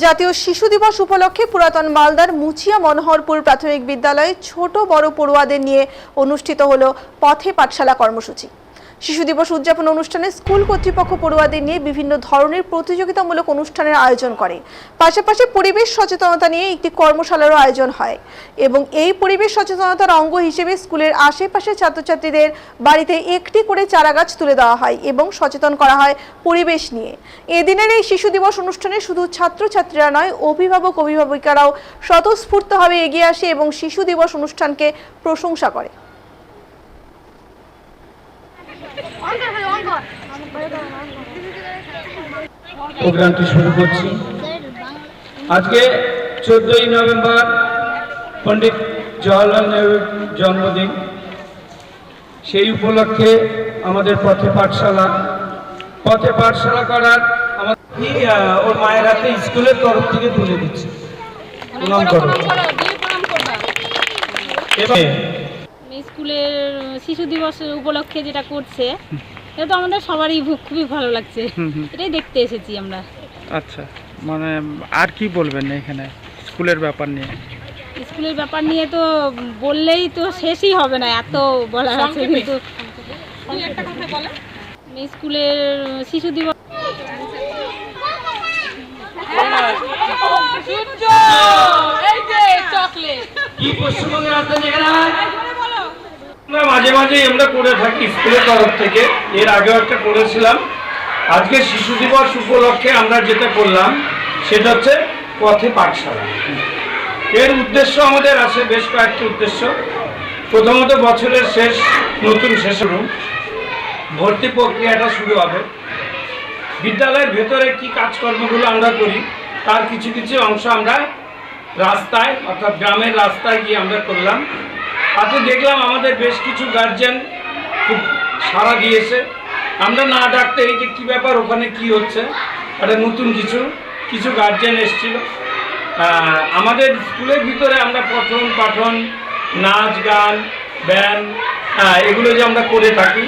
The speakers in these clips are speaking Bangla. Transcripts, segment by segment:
জাতীয় শিশু দিবস উপলক্ষে পুরাতন মালদার মুচিয়া মনোহরপুর প্রাথমিক বিদ্যালয়ে ছোট বড় পড়ুয়াদের নিয়ে অনুষ্ঠিত হলো পথে পাঠশালা কর্মসূচি। শিশু দিবস উদযাপন অনুষ্ঠানে স্কুল কর্তৃপক্ষ পড়ুয়াদের নিয়ে বিভিন্ন ধরনের প্রতিযোগিতামূলক অনুষ্ঠানের আয়োজন করে। পাশাপাশি পরিবেশ সচেতনতা নিয়ে একটি কর্মশালারও আয়োজন হয় এবং এই পরিবেশ সচেতনতার অঙ্গ হিসেবে স্কুলের আশেপাশে ছাত্রছাত্রীদের বাড়িতে একটি করে চারাগাছ তুলে দেওয়া হয় এবং সচেতন করা হয় পরিবেশ নিয়ে। এদিনের এই শিশু দিবস অনুষ্ঠানে শুধু ছাত্রছাত্রীরা নয়, অভিভাবক অভিভাবিকারাও স্বতঃস্ফূর্তভাবে এগিয়ে আসে এবং শিশু দিবস অনুষ্ঠানকে প্রশংসা করে। প্রোগ্রামটি শুরু করছি। আজকে 14ই নভেম্বর পণ্ডিত জওহরলাল নেহরুর জন্মদিন। সেই উপলক্ষে আমাদের পথে পাঠশালা করার ওর মায়ের হাতে স্কুলের তরফ থেকে তুলে দিচ্ছে। স্কুলের শিশু দিবস উপলক্ষে যেটা করছে এটা তো আমাদের সবারই খুবই ভালো লাগছে, এটাই দেখতে এসেছি আমরা। আচ্ছা, মানে আর কি বলবেন এখানে স্কুলের ব্যাপার নিয়ে? স্কুলের ব্যাপার নিয়ে তো বললেই তো শেষই হবে না, এত বলা আছে। কিন্তু স্কুলের শিশু দিবস মাঝে মাঝে আমরা করে থাকি স্কুলের তরফ থেকে, এর আগেও একটা করেছিলাম। আজকে শিশু দিবস উপলক্ষে আমরা যেটা করলাম সেটা হচ্ছে পথে পাঠশালা। এর উদ্দেশ্য আমাদের আছে বেশ কয়েকটি উদ্দেশ্য। প্রথমত, বছরের শেষ নতুন শেষে ভর্তি প্রক্রিয়াটা শুরু হবে। বিদ্যালয়ের ভেতরে কি কাজকর্মগুলো আমরা করি তার কিছু কিছু অংশ আমরা রাস্তায় অর্থাৎ গ্রামের রাস্তায় গিয়ে আমরা করলাম। তাতে দেখলাম আমাদের বেশ কিছু গার্জেন খুব সাড়া দিয়েছে। আমরা না ডাকতে এই যে কী ব্যাপার, ওখানে কি হচ্ছে, একটা নতুন কিছু গার্জেন এসেছিল। আমাদের স্কুলের ভিতরে আমরা পঠন পাঠন, নাচ গান, ব্যায়াম এগুলো যে আমরা করে থাকি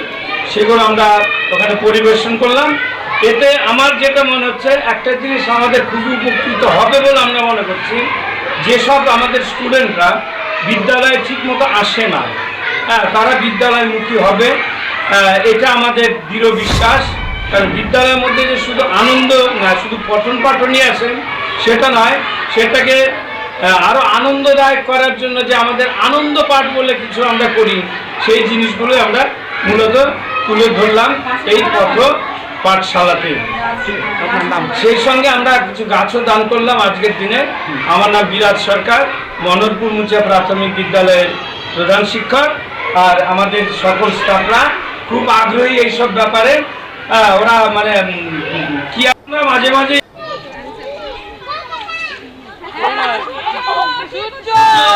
সেগুলো আমরা ওখানে পরিবেশন করলাম। এতে আমার যেটা মনে হচ্ছে একটা জিনিস আমাদের খুবই উপকৃত হবে বলে আমরা মনে করছি, যেসব আমাদের স্টুডেন্টরা বিদ্যালয়ে ঠিকমতো আসে না, তারা বিদ্যালয়মুখী হবে, এটা আমাদের দৃঢ় বিশ্বাস। কারণ বিদ্যালয়ের মধ্যে যে শুধু আনন্দ না, শুধু পঠন পাঠনই আসেন সেটা নয়, সেটাকে আরও আনন্দদায়ক করার জন্য যে আমাদের আনন্দ পাঠ বলে কিছু আমরা করি, সেই জিনিসগুলো আমরা মূলত তুলে ধরলাম এই পাঠশালাতে। সেই সঙ্গে আমরা কিছু গাছও দান করলাম আজকের দিনে। আমার নাম বিরাজ সরকার, মনোহরপুর মুচিয়া প্রাথমিক বিদ্যালয়ের প্রধান শিক্ষক। আর আমাদের সকল স্টাফরা খুব আগ্রহী এইসব ব্যাপারে। ওরা মানে কি আমরা মাঝে মাঝে